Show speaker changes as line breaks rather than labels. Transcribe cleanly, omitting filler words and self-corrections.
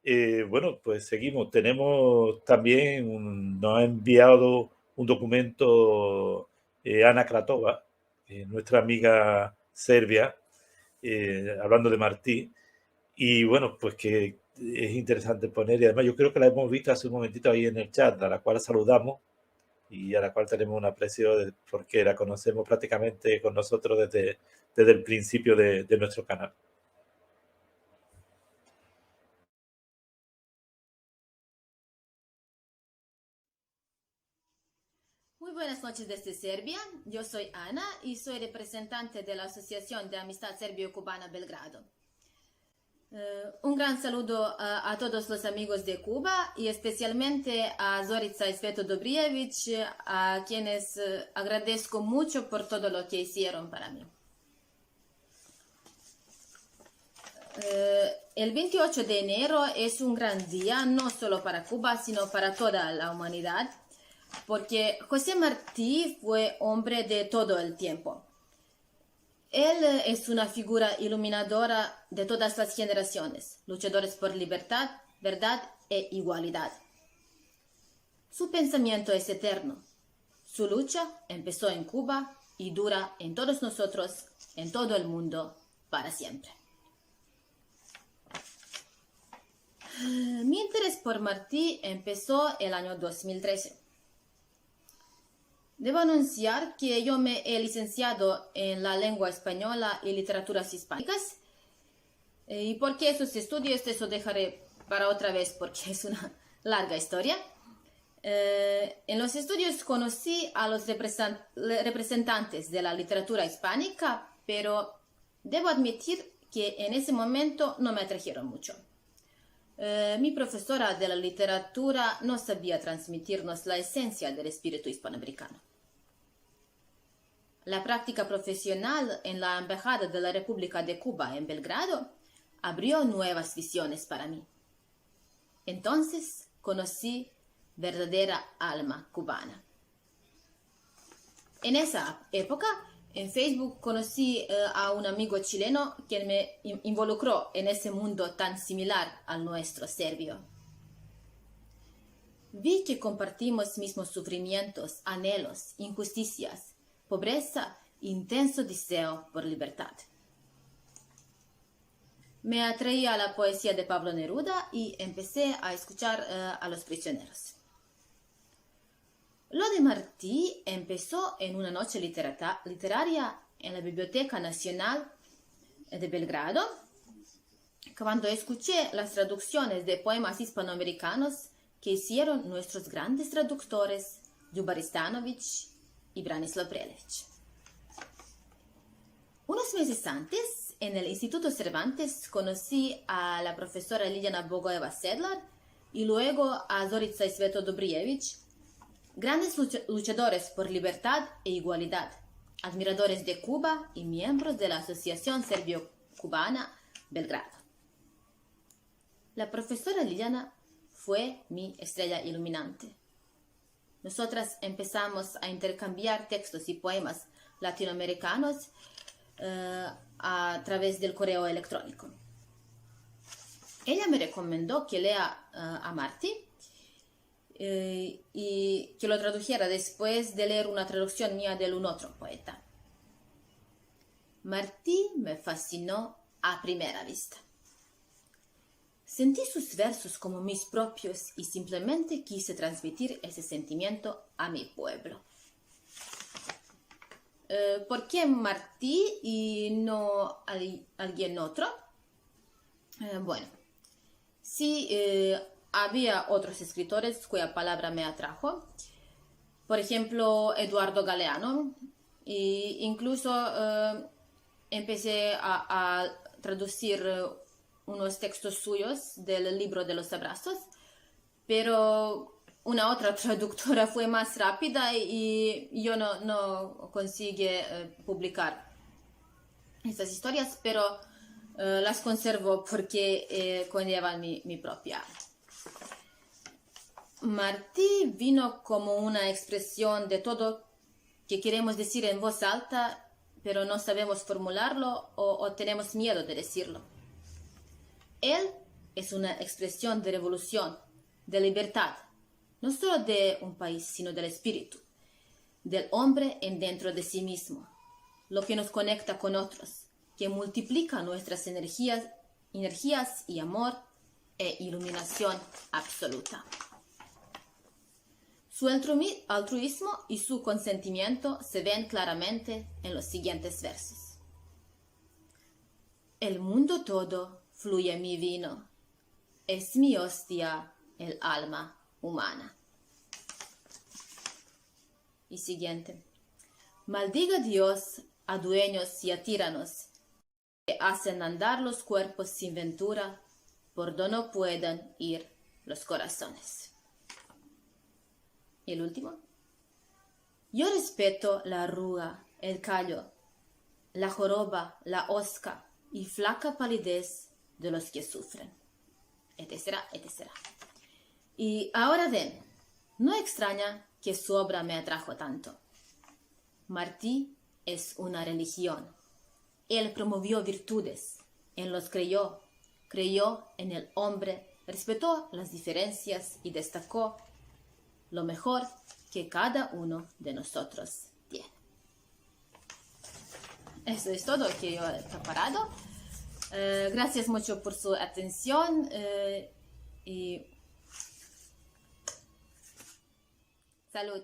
Bueno, pues seguimos. Tenemos también, nos ha enviado un documento Ana Kratova, nuestra amiga serbia, hablando de Martí. Y bueno, pues que es interesante poner, y además yo creo que la hemos visto hace un momentito ahí en el chat, a la cual saludamos y a la cual tenemos un aprecio porque la conocemos prácticamente con nosotros desde el principio de nuestro canal.
Muy buenas noches desde Serbia. Yo soy Ana y soy representante de la Asociación de Amistad Serbio-Cubana Belgrado. Un gran saludo a todos los amigos de Cuba y especialmente a Zorica y Sveto Dobrijević, a quienes agradezco mucho por todo lo que hicieron para mí. El 28 de enero es un gran día, no solo para Cuba, sino para toda la humanidad, porque José Martí fue hombre de todo el tiempo. Él es una figura iluminadora de todas las generaciones, luchadores por libertad, verdad e igualdad. Su pensamiento es eterno. Su lucha empezó en Cuba y dura en todos nosotros, en todo el mundo, para siempre. Mi interés por Martí empezó el año 2013. Debo anunciar que yo me he licenciado en la lengua española y literaturas hispánicas. ¿Y por qué esos estudios? Eso dejaré para otra vez porque es una larga historia. En los estudios conocí a los representantes de la literatura hispánica, pero debo admitir que en ese momento no me atrajeron mucho. Mi profesora de la literatura no sabía transmitirnos la esencia del espíritu hispanoamericano. La práctica profesional en la Embajada de la República de Cuba en Belgrado abrió nuevas visiones para mí. Entonces conocí verdadera alma cubana. En esa época, en Facebook conocí a un amigo chileno que me involucró en ese mundo tan similar al nuestro serbio. Vi que compartimos mismos sufrimientos, anhelos, injusticias, pobreza e intenso deseo por libertad. Me atraía la poesía de Pablo Neruda y empecé a escuchar a los prisioneros. Lo de Martí empezó en una noche literaria en la Biblioteca Nacional de Belgrado, cuando escuché las traducciones de poemas hispanoamericanos que hicieron nuestros grandes traductores Ljubar Stanović y Branislav Prelević. Unos meses antes, en el Instituto Cervantes, conocí a la profesora Ljiljana Bogojević Sedlar y luego a Zorica y Sveto Dobrijević, grandes luchadores por libertad e igualdad, admiradores de Cuba y miembros de la Asociación Serbio-Cubana Belgrado. La profesora Ljiljana fue mi estrella iluminante. Nosotras empezamos a intercambiar textos y poemas latinoamericanos a través del correo electrónico. Ella me recomendó que lea a Martí y que lo tradujera después de leer una traducción mía de un otro poeta. Martí me fascinó a primera vista. Sentí sus versos como mis propios y simplemente quise transmitir ese sentimiento a mi pueblo. ¿Por qué Martí y no alguien otro? Bueno, sí había otros escritores cuya palabra me atrajo. Por ejemplo, Eduardo Galeano. E incluso empecé a traducir unos textos suyos del libro de los abrazos, pero una otra traductora fue más rápida y yo no conseguí publicar estas historias, pero las conservo porque conllevan mi propia. Martí vino como una expresión de todo que queremos decir en voz alta, pero no sabemos formularlo o tenemos miedo de decirlo. Él es una expresión de revolución, de libertad, no solo de un país, sino del espíritu, del hombre en dentro de sí mismo, lo que nos conecta con otros, que multiplica nuestras energías y amor e iluminación absoluta. Su altruismo y su consentimiento se ven claramente en los siguientes versos. El mundo todo fluye mi vino, es mi hostia el alma humana. Y siguiente. Maldiga Dios a dueños y a tiranos que hacen andar los cuerpos sin ventura por donde no puedan ir los corazones. Y el último. Yo respeto la arruga, el callo, la joroba, la hosca y flaca palidez de los que sufren, etcétera, etcétera. Y ahora ven, no extraña que su obra me atrajo tanto. Martí es una religión. Él promovió virtudes, él los creyó en el hombre, respetó las diferencias y destacó lo mejor que cada uno de nosotros tiene. Eso es todo que yo he preparado. Gracias mucho por su atención y salud.